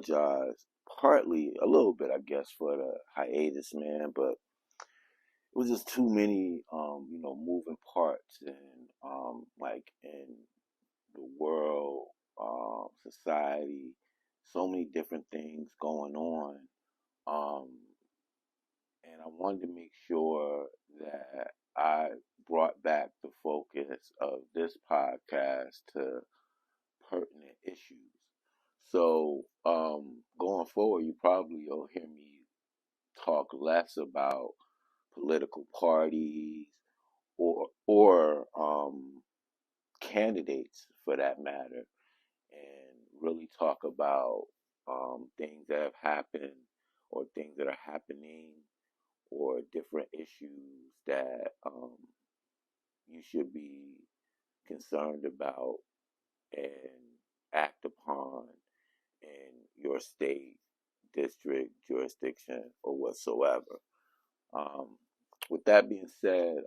apologize partly, a little bit, I guess, for the hiatus, man, but it was just too many, moving parts and, like in the world, society, so many different things going on. Um, and I wanted to make sure that I brought back the focus of this podcast to pertinent issues. So, going forward, you probably will hear me talk less about political parties or candidates for that matter, and really talk about things that have happened or things that are happening or different issues that you should be concerned about and act upon in your state, district, jurisdiction, or whatsoever. Um, with that being said,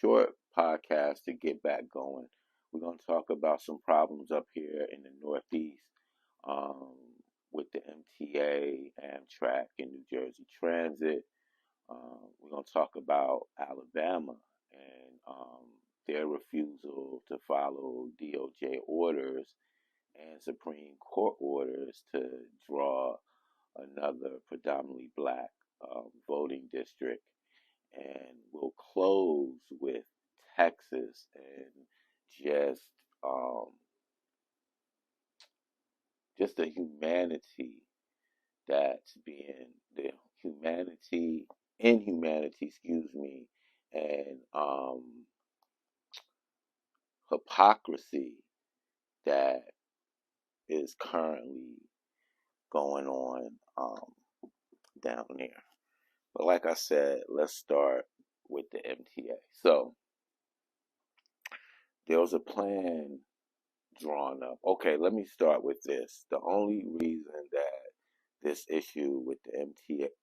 short podcast to get back going. We're going to talk about some problems up here in the Northeast um, with the MTA, Amtrak, and New Jersey Transit. We're going to talk about Alabama and their refusal to follow DOJ orders and Supreme Court orders to draw another predominantly black voting district. And we'll close with Texas and just um, just the humanity that's being the inhumanity, excuse me, and hypocrisy that is currently going on down there. But like I said, let's start with the MTA. So there was a plan drawn up. Okay, let me start with this. The only reason that this issue with the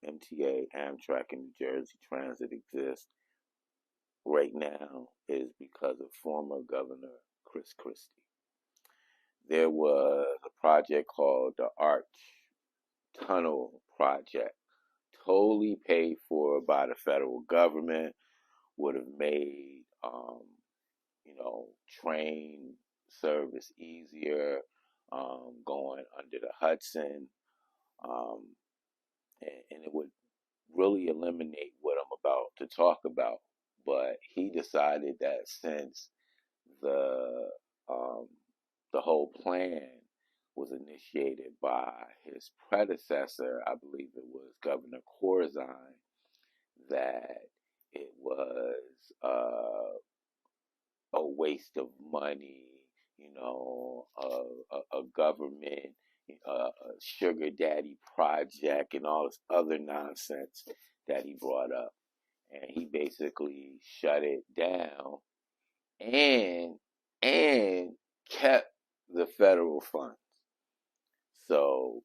MTA, Amtrak, and New Jersey Transit exists right now is because of former Governor Chris Christie. There was a project called the Arch Tunnel Project, totally paid for by the federal government, would have made, train service easier, going under the Hudson, um, and it would really eliminate what I'm about to talk about. But he decided that since the um, the whole plan was initiated by his predecessor, I believe it was Governor Corzine, that it was a waste of money, a government, a sugar daddy project, and all this other nonsense that he brought up. And he basically shut it down and kept the federal funds. So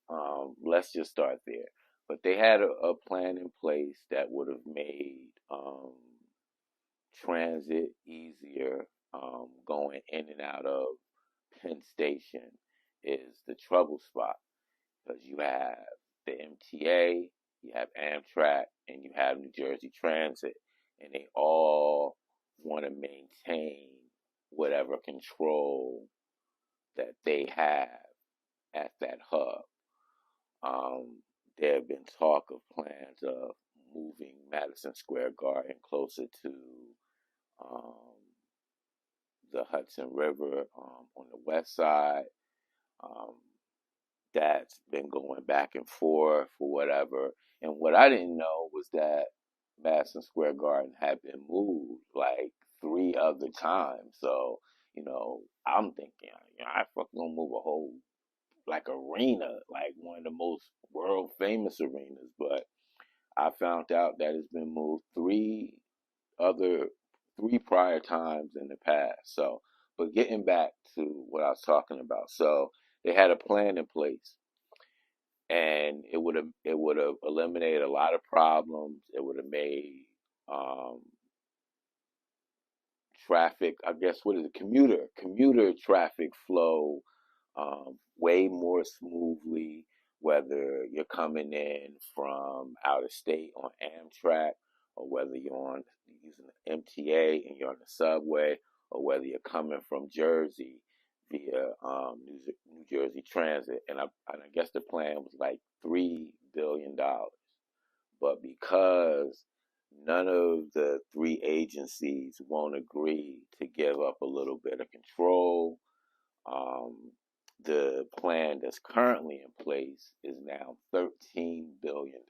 let's just start there. But they had a plan in place that would have made transit easier. Going in and out of Penn Station is the trouble spot because you have the MTA, you have Amtrak, and you have New Jersey Transit, and they all want to maintain whatever control that they have at that hub. There have been talk of plans of moving Madison Square Garden closer to the Hudson River on the west side. That's been going back and forth or whatever. And what I didn't know was that Madison Square Garden had been moved like 3 other times. So, I'm thinking, I fucking gonna move a whole like arena, like one of the most world famous arenas. But I found out that it's been moved other three prior times in the past. So, but getting back to what I was talking about, so they had a plan in place, and it would have eliminated a lot of problems. It would have made traffic, I guess, what is it, commuter traffic flow way more smoothly, whether you're coming in from out of state on Amtrak, or whether you're using the MTA and you're on the subway, or whether you're coming from Jersey via New Jersey Transit. And I guess the plan was like $3 billion. But because none of the three agencies won't agree to give up a little bit of control, the plan that's currently in place is now $13 billion,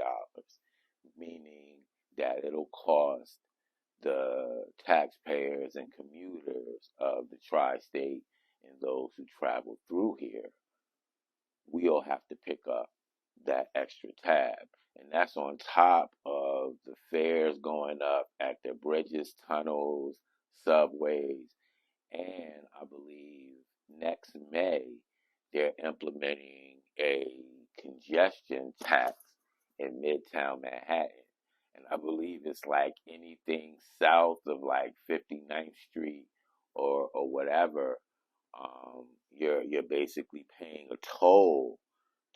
meaning that it'll cost the taxpayers and commuters of the tri-state and those who travel through here, we'll have to pick up that extra tab. And that's on top of the fares going up at the bridges, tunnels, subways, and I believe next May they're implementing a congestion tax in Midtown Manhattan. And I believe it's like anything south of like 59th Street or whatever, you're basically paying a toll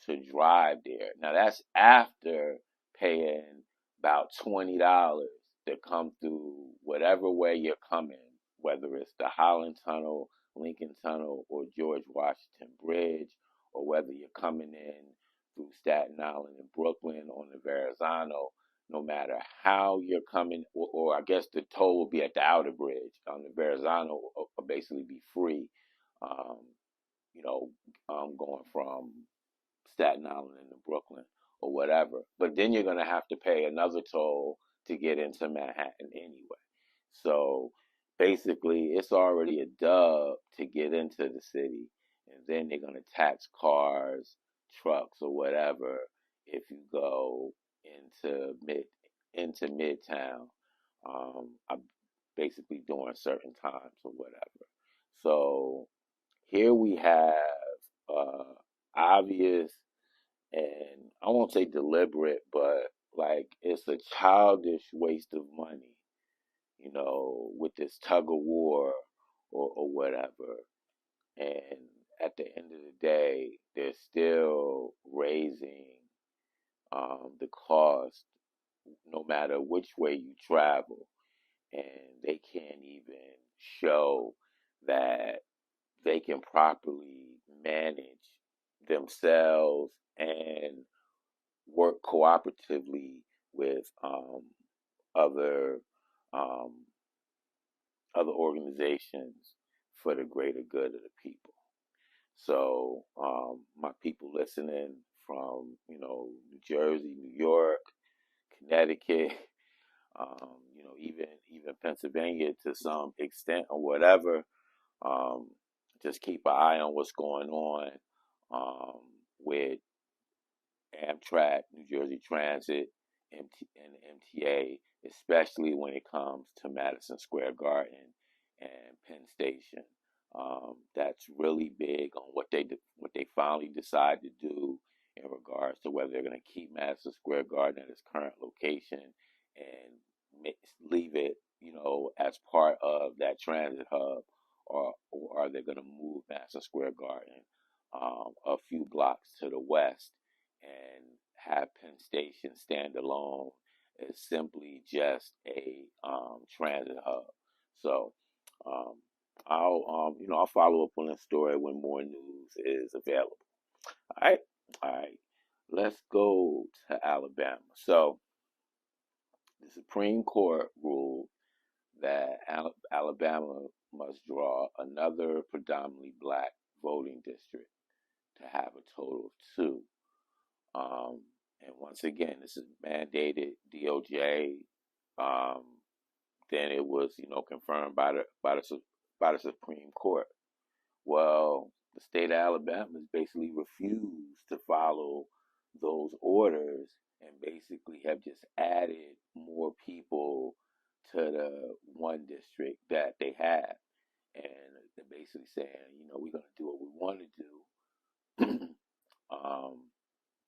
to drive there. Now that's after paying about $20 to come through whatever way you're coming, whether it's the Holland Tunnel, Lincoln Tunnel, or George Washington Bridge, or whether you're coming in through Staten Island and Brooklyn on the Verrazano. No matter how you're coming, or I guess the toll will be at the outer bridge. On the Verrazano will basically be free, um, going from Staten Island into Brooklyn or whatever. But then you're going to have to pay another toll to get into Manhattan anyway. So basically, it's already a dub to get into the city. And then they're going to tax cars, trucks, or whatever if you go into Midtown. Basically during certain times or whatever. So here we have obvious, and I won't say deliberate, but like it's a childish waste of money, with this tug of war or whatever. And at the end of the day, they're still raising the cost no matter which way you travel. And they can't even show that they can properly manage themselves and work cooperatively with other um, other organizations for the greater good of the people. So my people listening from New Jersey, New York, Connecticut, even Pennsylvania to some extent or whatever. Just keep an eye on what's going on with Amtrak, New Jersey Transit, and MTA, especially when it comes to Madison Square Garden and Penn Station. That's really big on what they finally decide to do in regards to whether they're going to keep Madison Square Garden at its current location and leave it, as part of that transit hub, or are they going to move Madison Square Garden a few blocks to the west and have Penn Station stand alone as simply just a transit hub? So I'll follow up on this story when more news is available. All right. Let's go to Alabama. So the Supreme Court ruled that Alabama must draw another predominantly black voting district to have a total of two. And once again, this is mandated DOJ. Then it was, confirmed by the Supreme Court. Well, the state of Alabama has basically refused to follow those orders and basically have just added more people to the one district that they have. And they're basically saying, we're going to do what we want to do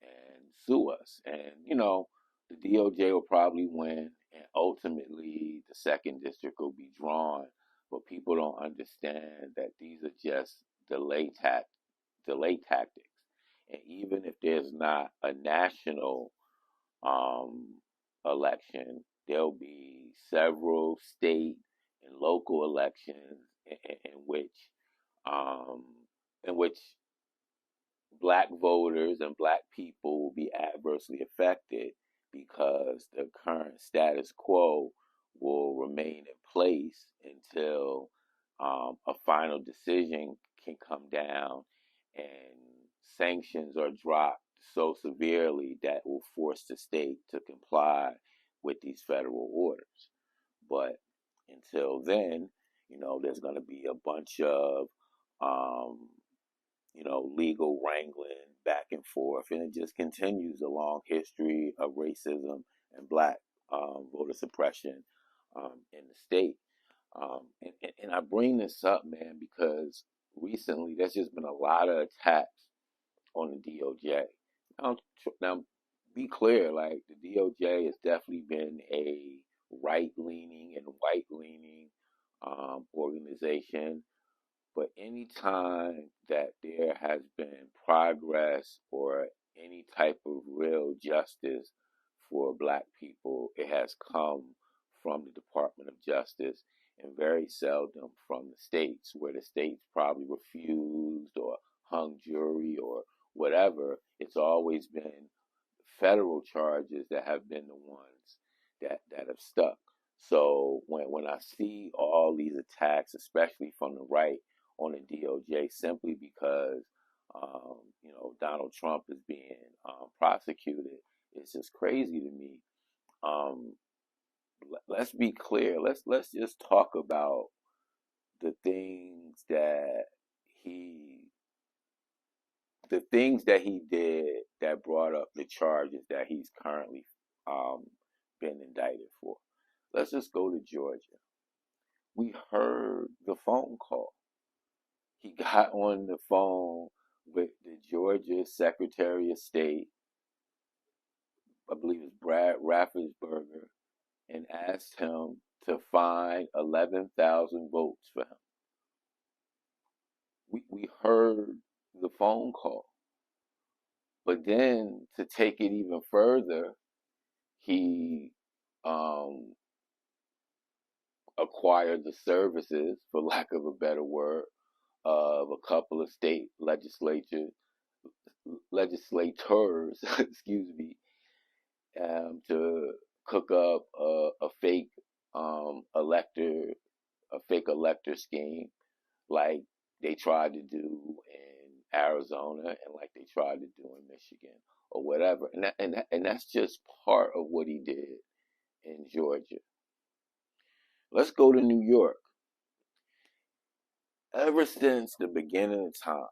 and sue us. And, the DOJ will probably win, and ultimately the second district will be drawn. But people don't understand that these are just delay tactics. And even if there's not a national um, election, there'll be several state and local elections um, in which black voters and black people will be adversely affected because the current status quo will remain in place until a final decision can come down and sanctions are dropped so severely that will force the state to comply with these federal orders. But until then, there's going to be a bunch of um, legal wrangling back and forth, and it just continues a long history of racism and black voter suppression in the state. And I bring this up, man, because recently there's just been a lot of attacks on the DOJ. Now be clear, like the DOJ has definitely been a right-leaning and white-leaning organization. But any time that there has been progress or any type of real justice for black people, it has come from the Department of Justice and very seldom from the states, where the states probably refused or hung jury or whatever. It's always been federal charges that have been the ones that have stuck. So when I see all these attacks, especially from the right, on the DOJ, simply because Donald Trump is being prosecuted, it's just crazy to me. Let's be clear. Let's just talk about the things that he did that brought up the charges that he's currently been indicted for. Let's just go to Georgia. We heard the phone call. He got on the phone with the Georgia Secretary of State, I believe it's Brad Raffensperger, and asked him to find 11,000 votes for him. We heard the phone call. But then, to take it even further, he acquired the services, for lack of a better word, of a couple of state legislators, excuse me, to cook up a fake elector scheme, like they tried to do in Arizona and like they tried to do in Michigan or whatever. And that's just part of what he did in Georgia. Let's go to New York. Ever since the beginning of time,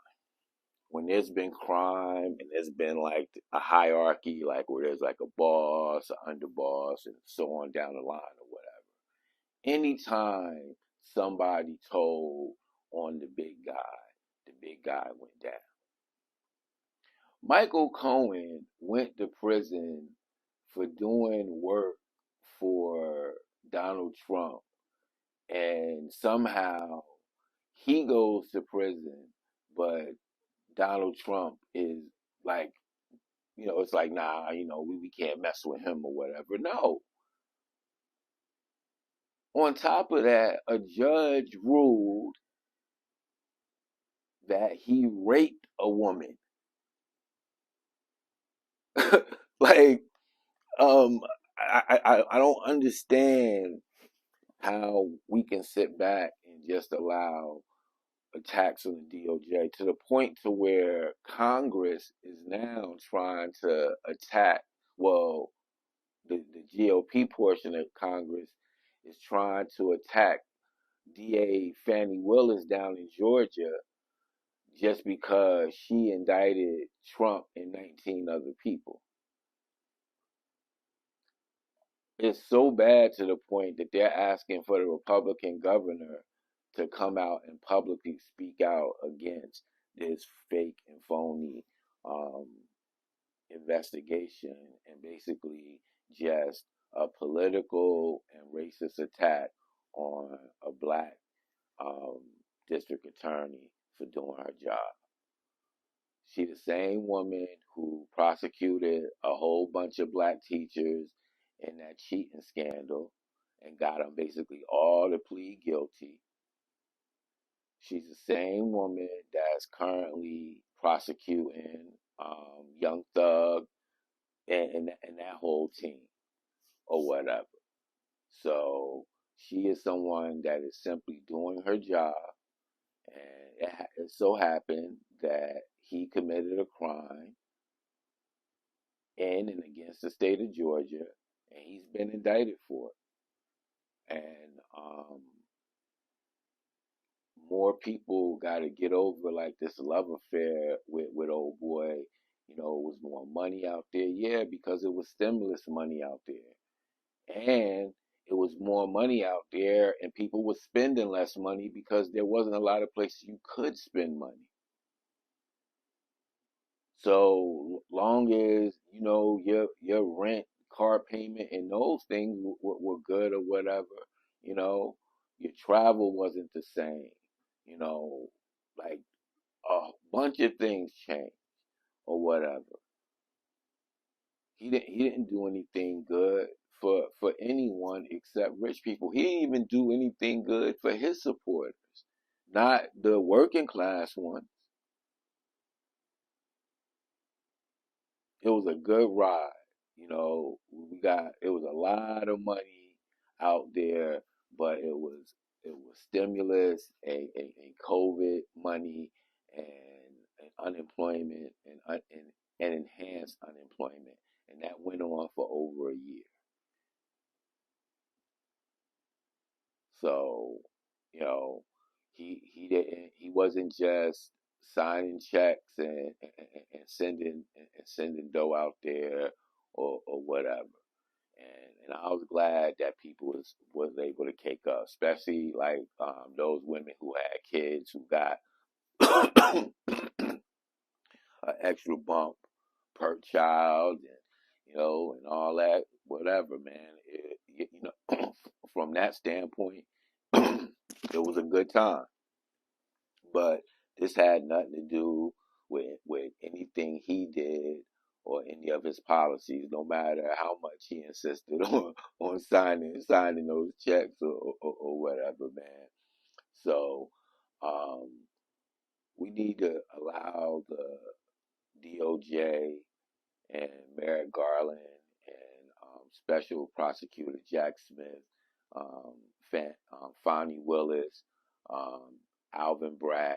when there's been crime and there's been like a hierarchy, like where there's like a boss, an underboss, and so on down the line or whatever, anytime somebody told on the big guy went down. Michael Cohen went to prison for doing work for Donald Trump, and somehow he goes to prison, but Donald Trump is like, it's like, nah, we can't mess with him or whatever. No. On top of that, a judge ruled that he raped a woman. Like, I don't understand how we can sit back and just allow attacks on the DOJ to the point to where Congress is now trying to attack, well, the GOP portion of Congress is trying to attack DA Fannie Willis down in Georgia just because she indicted Trump and 19 other people. It's so bad to the point that they're asking for the Republican governor to come out and publicly speak out against this fake and phony investigation and basically just a political and racist attack on a black district attorney for doing her job. She the same woman who prosecuted a whole bunch of black teachers in that cheating scandal and got them basically all to plead guilty. She's the same woman that's currently prosecuting Young Thug and that whole team or whatever. So she is someone that is simply doing her job, and it so happened that he committed a crime in and against the state of Georgia, and he's been indicted for it. And more people got to get over like this love affair with old boy. You know, it was more money out there, yeah, because it was stimulus money out there, and it was more money out there, and people were spending less money because there wasn't a lot of places you could spend money. So long as you know your rent, car payment, and those things were good or whatever, you know, your travel wasn't the same. You know, like a bunch of things changed or whatever. He didn't do anything good for anyone except rich people. He didn't even do anything good for his supporters, not the working class ones. It was a good ride. You know, it was a lot of money out there, but it was stimulus, a COVID money, and unemployment and enhanced unemployment, and that went on for over a year. So, you know, he wasn't just signing checks and sending dough out there or whatever. And I was glad that people was able to cake up, especially like those women who had kids who got an extra bump per child, and and all that, whatever, man. From that standpoint, it was a good time. But this had nothing to do with anything he did or any of his policies, no matter how much he insisted on signing those checks or whatever, man. So um, we need to allow the DOJ and Merrick Garland and Special Prosecutor Jack Smith, um, Fonnie Willis, um, Alvin Bragg,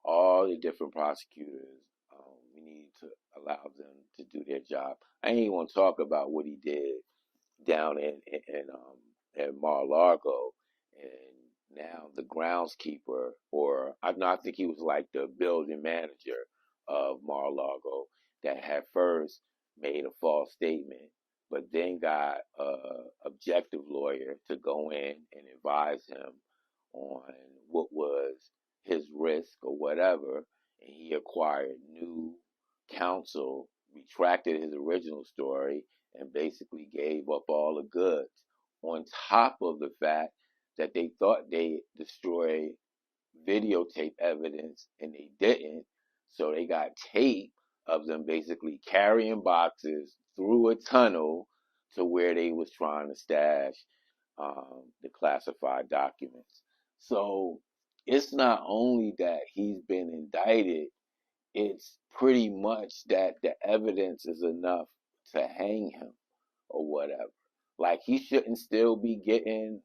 all the different prosecutors. We need to allow them to do their job. I ain't even want to talk about what he did down in Mar-a-Lago, and now the groundskeeper, or I think he was like the building manager of Mar-a-Lago, that had first made a false statement, but then got a objective lawyer to go in and advise him on what was his risk or whatever, and he acquired new counsel, retracted his original story, and basically gave up all the goods. On top of the fact that they thought they destroyed videotape evidence and they didn't, so they got tape of them basically carrying boxes through a tunnel to where they was trying to stash the classified documents. So it's not only that he's been indicted, it's pretty much that the evidence is enough to hang him or whatever. Like he shouldn't still be getting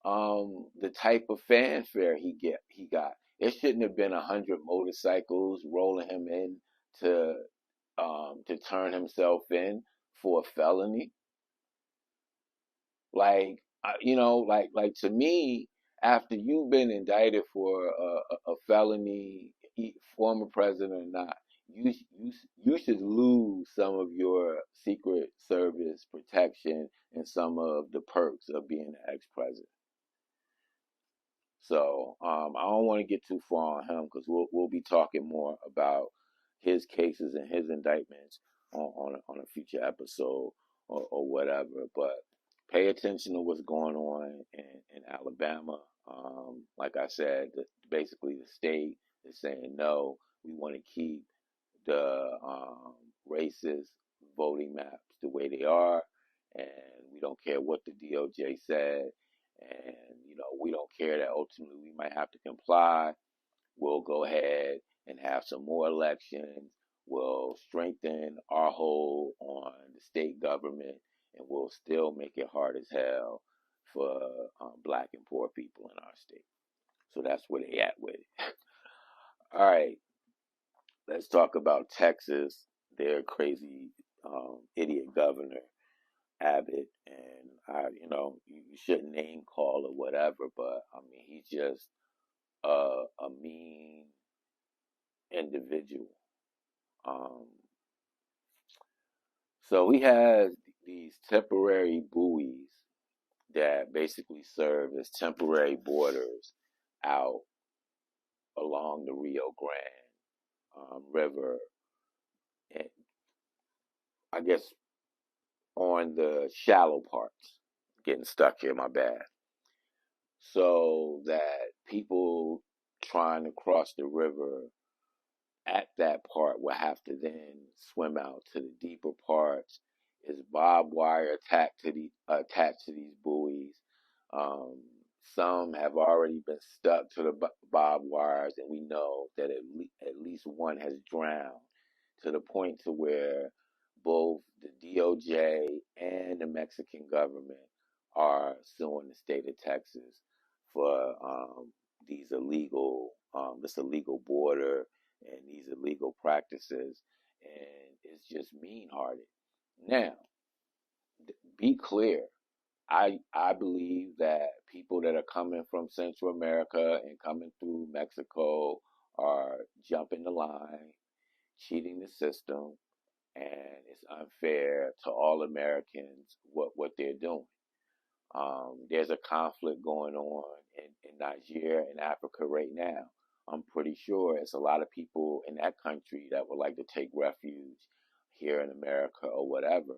the type of fanfare he got. It shouldn't have been 100 motorcycles rolling him in to turn himself in for a felony. Like like to me, after you've been indicted for a felony, former president or not, you should lose some of your Secret Service protection and some of the perks of being an ex-president. So I don't want to get too far on him because we'll be talking more about his cases and his indictments on a future episode or whatever. But pay attention to what's going on in Alabama. Like I said, basically the state is saying no. We want to keep the racist voting maps the way they are, and we don't care what the DOJ said, and we don't care that ultimately we might have to comply. We'll go ahead and have some more elections. We'll strengthen our hold on the state government, and we'll still make it hard as hell for black and poor people in our state. So that's where they at with it. All right, let's talk about Texas. Their crazy idiot governor Abbott, and you shouldn't name call or whatever, but I mean he's just a mean individual. So he has these temporary buoys that basically serve as temporary borders out along the Rio Grande River, and I guess on the shallow parts. Getting stuck here, my bad. So that people trying to cross the river at that part will have to then swim out to the deeper parts. Is barbed wire attached to these buoys. Some have already been stuck to the barbed wires, and we know that at least one has drowned, to the point to where both the DOJ and the Mexican government are suing the state of Texas for this illegal border and these illegal practices, and it's just mean-hearted. Now, be clear. I believe that people that are coming from Central America and coming through Mexico are jumping the line, cheating the system, and it's unfair to all Americans what they're doing. There's a conflict going on in Nigeria and Africa right now. I'm pretty sure it's a lot of people in that country that would like to take refuge here in America or whatever,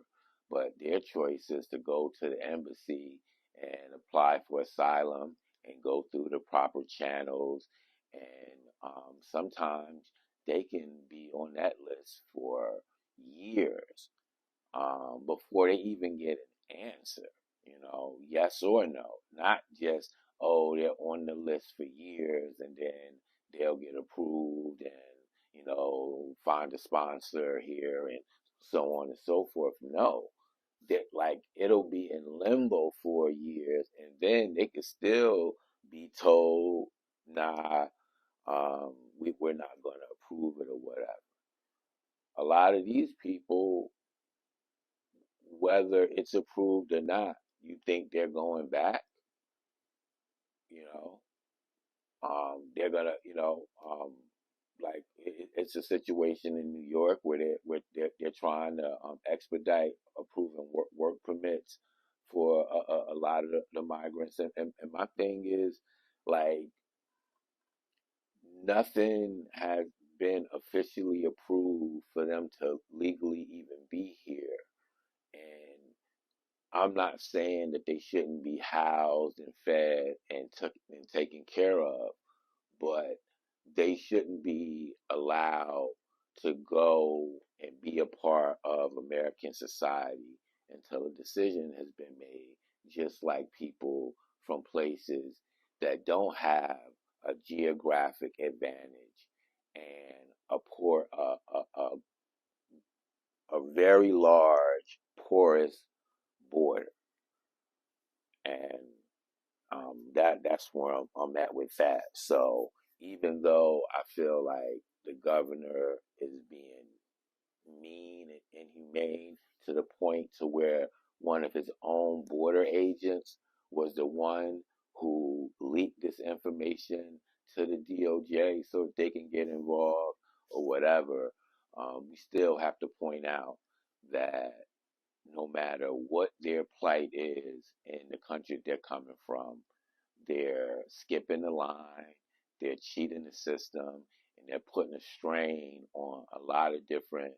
but their choice is to go to the embassy and apply for asylum and go through the proper channels, and sometimes they can be on that list for years before they even get an answer. Yes or no, not just, oh, they're on the list for years and then they'll get approved and, find a sponsor here and so on and so forth. No, that like it'll be in limbo for years, and then they could still be told, nah, we're not going to approve it or whatever. A lot of these people, whether it's approved or not, you think they're going back, you know, they're gonna, like it's a situation in New York where they're trying to expedite approving work permits for a lot of the migrants, and my thing is like nothing has been officially approved for them to legally even be here, and I'm not saying that they shouldn't be housed and fed and taken care of, but they shouldn't be allowed to go and be a part of American society until a decision has been made, just like people from places that don't have a geographic advantage and a very large porous border. And that's where I'm at with that. So even though I feel like the governor is being mean and inhumane to the point to where one of his own border agents was the one who leaked this information to the DOJ so that they can get involved or whatever, we still have to point out that no matter what their plight is in the country they're coming from, they're skipping the line, they're cheating the system, and they're putting a strain on a lot of different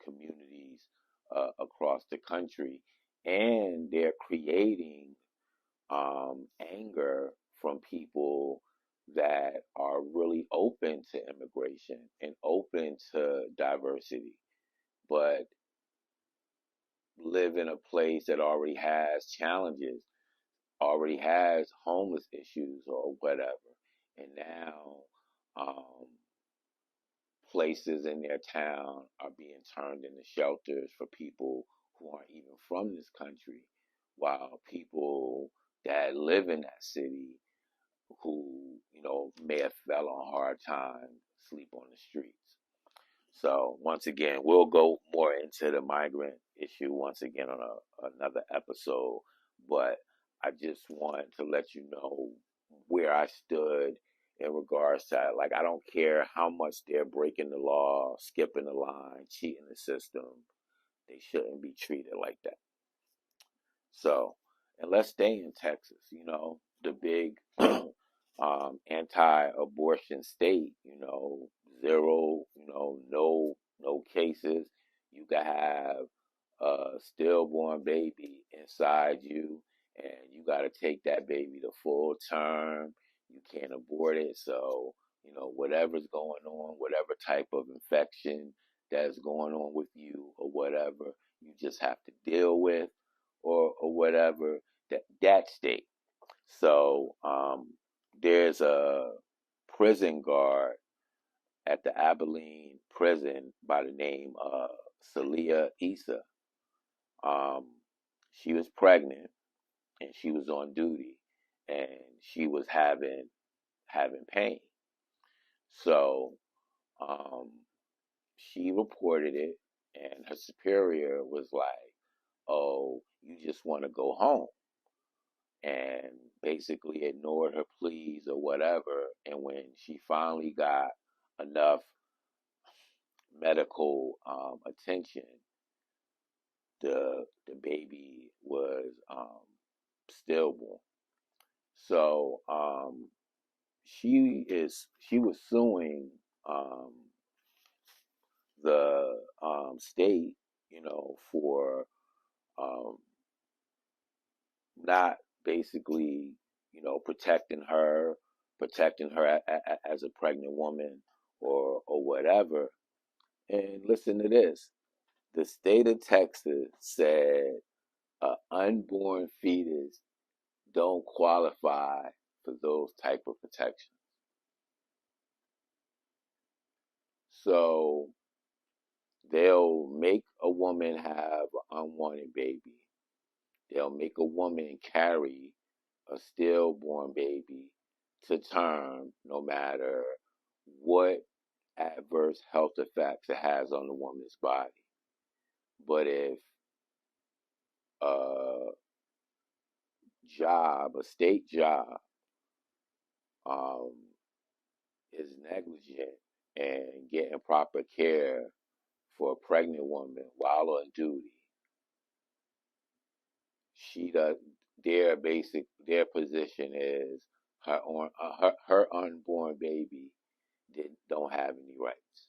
communities across the country. And they're creating anger from people that are really open to immigration and open to diversity, but live in a place that already has challenges, already has homeless issues or whatever. And now um, places in their town are being turned into shelters for people who aren't even from this country, while people that live in that city who, may have fell on hard times sleep on the streets. So once again, we'll go more into the migrant issue once again on another episode. But I just wanted to let you know where I stood in regards to, like, I don't care how much they're breaking the law, skipping the line, cheating the system. They shouldn't be treated like that. So, and let's stay in Texas, the big anti-abortion state, zero, no cases. You can have a stillborn baby inside you, and you got to take that baby to full term. You can't abort it. So, whatever's going on, whatever type of infection that's going on with you or whatever, you just have to deal with or whatever, that state. So there's a prison guard at the Abilene prison by the name of Celia Issa. Um, she was pregnant and she was on duty and she was having pain. So um, she reported it, and her superior was like, "Oh, you just want to go home," and basically ignored her pleas or whatever. And when she finally got enough medical attention, the baby was stillborn. So she was suing um, the state, for um, not basically, protecting her as a pregnant woman or whatever. And listen to this: the state of Texas said an unborn fetus don't qualify for those type of protections. So they'll make a woman have an unwanted baby. They'll make a woman carry a stillborn baby to term, no matter what adverse health effects it has on the woman's body. But if a a state job, um, is negligent and getting proper care for a pregnant woman while on duty, she does. Their position is her unborn baby don't have any rights.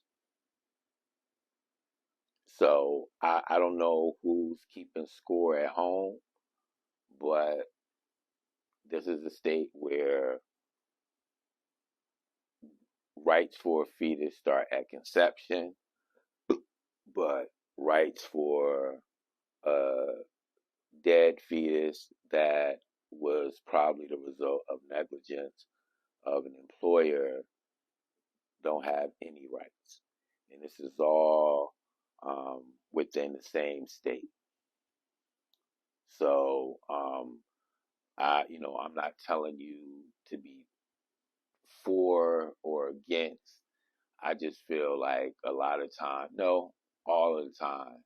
So I don't know who's keeping score at home, but this is a state where rights for a fetus start at conception, but rights for a dead fetus that was probably the result of negligence of an employer don't have any rights. And this is all within the same state. So I'm not telling you to be for or against. I just feel like a lot of time, no, all of the time,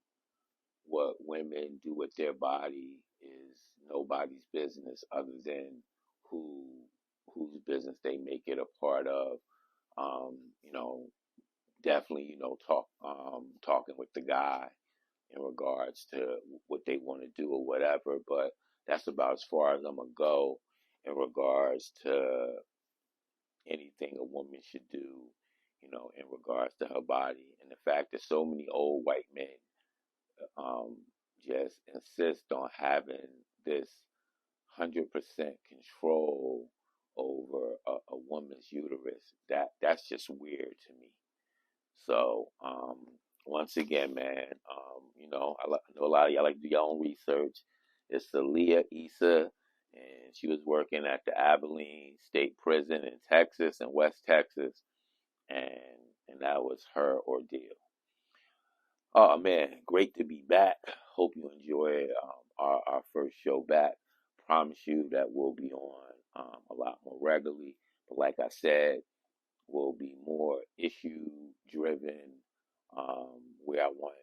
what women do with their body is nobody's business other than who whose business they make it a part of. Um, you know, Definitely, talking with the guy in regards to what they want to do or whatever. But that's about as far as I'm gonna go in regards to anything a woman should do, in regards to her body. And the fact that so many old white men um, just insist on having this 100% control over a woman's uterus. That's just weird to me. So, once again, man, I know a lot of y'all like to do your own research. It's Aaliyah Issa, and she was working at the Abilene State Prison in Texas, in West Texas, and that was her ordeal. Oh man, great to be back. Hope you enjoy our first show back. Promise you that we'll be on a lot more regularly. But like I said, will be more issue driven, where I want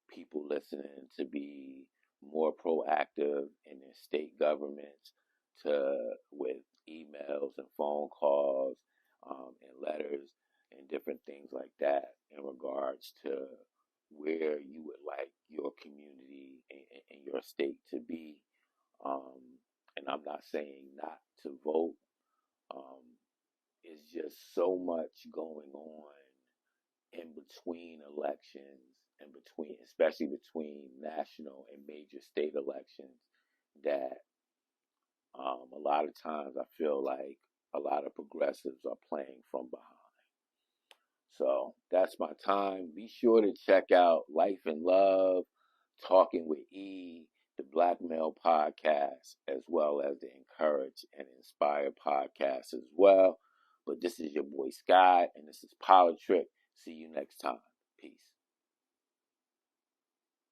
people listening to be more proactive in their state governments, to with emails and phone calls, and letters and different things like that in regards to where you would like your community and your state to be. Um, and I'm not saying not to vote. Um, it's just so much going on in between elections and between, especially between national and major state elections, that a lot of times I feel like a lot of progressives are playing from behind. So that's my time. Be sure to check out Life and Love, Talking with E, the Black Male Podcast, as well as the Encourage and Inspire Podcast as well. But this is your boy Sky, and this is Politricked. See you next time. Peace.